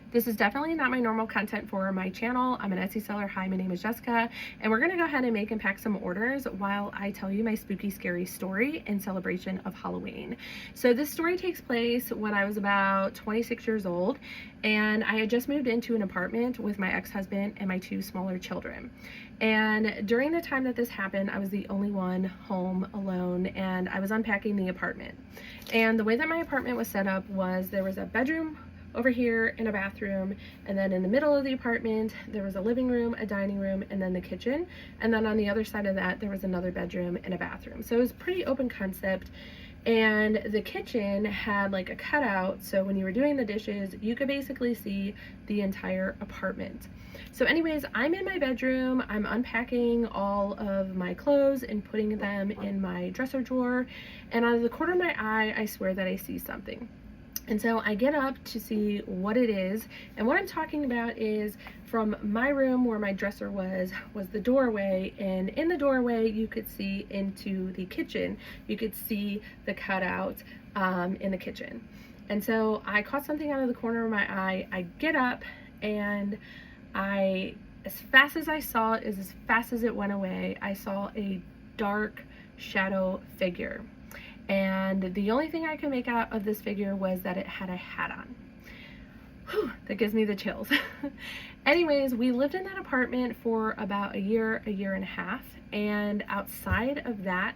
This is definitely not my normal content for my channel. I'm an Etsy seller. Hi, my name is Jessica, and we're gonna go ahead and make and pack some orders while I tell you my spooky, scary story in celebration of Halloween. So this story takes place when I was about 26 years old, and I had just moved into an apartment with my ex-husband and my two smaller children. And during the time that this happened, I was the only one home alone, and I was unpacking the apartment. And the way that my apartment was set up was there was a bedroom over here in a bathroom, and then in the middle of the apartment there was a living room, a dining room, and then the kitchen, and then on the other side of that there was another bedroom and a bathroom. So it was pretty open concept, and the kitchen had like a cutout, so when you were doing the dishes you could basically see the entire apartment. So anyways, I'm in my bedroom, I'm unpacking all of my clothes and putting them in my dresser drawer, and out of the corner of my eye I swear that I see something. And so I get up to see what it is, and what I'm talking about is from my room where my dresser was the doorway, and in the doorway you could see into the kitchen. You could see the cutout in the kitchen. And so I caught something out of the corner of my eye. I get up, and as fast as I saw it is as fast as it went away. I saw a dark shadow figure. And the only thing I could make out of this figure was that it had a hat on. Whew, that gives me the chills. Anyways, we lived in that apartment for about a year and a half. And outside of that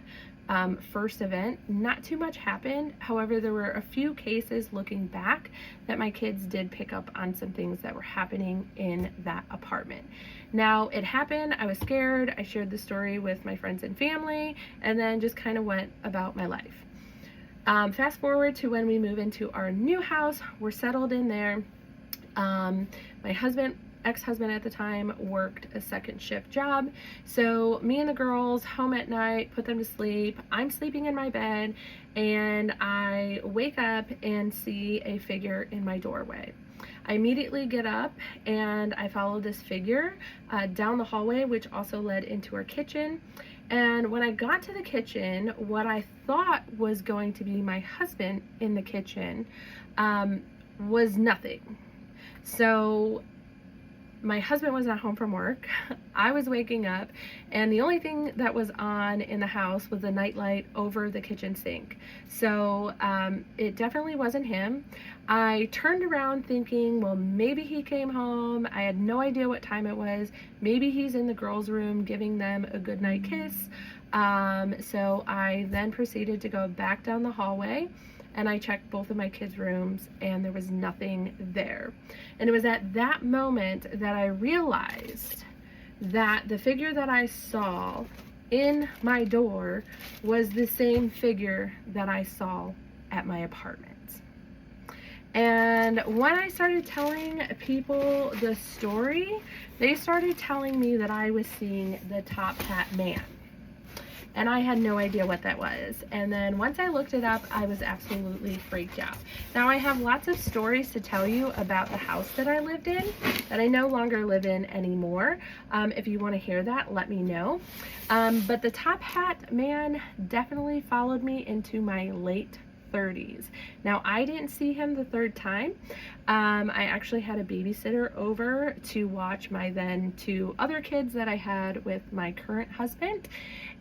first event, not too much happened. However, there were a few cases looking back that my kids did pick up on some things that were happening in that apartment. Now, it happened, I was scared, I shared the story with my friends and family, and then just kind of went about my life. Fast forward to when we move into our new house, we're settled in there. My ex-husband at the time worked a second shift job, so me and the girls home at night, put them to sleep. I'm sleeping in my bed, and I wake up and see a figure in my doorway. I immediately get up and I follow this figure down the hallway, which also led into our kitchen. And when I got to the kitchen, what I thought was going to be my husband in the kitchen was nothing. So my husband was not home from work. I was waking up, and the only thing that was on in the house was the nightlight over the kitchen sink. So it definitely wasn't him. I turned around thinking, well, maybe he came home. I had no idea what time it was. Maybe he's in the girls' room giving them a goodnight kiss. So I then proceeded to go back down the hallway, and I checked both of my kids' rooms, and there was nothing there. And it was at that moment that I realized that the figure that I saw in my door was the same figure that I saw at my apartment. And when I started telling people the story, they started telling me that I was seeing the top hat man. And I had no idea what that was. And then once I looked it up, I was absolutely freaked out. Now, I have lots of stories to tell you about the house that I lived in, that I no longer live in anymore. If you want to hear that, let me know. But the top hat man definitely followed me into my late 30s. Now, I didn't see him the third time. I actually had a babysitter over to watch my then two other kids that I had with my current husband,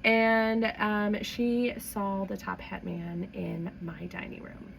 and she saw the top hat man in my dining room.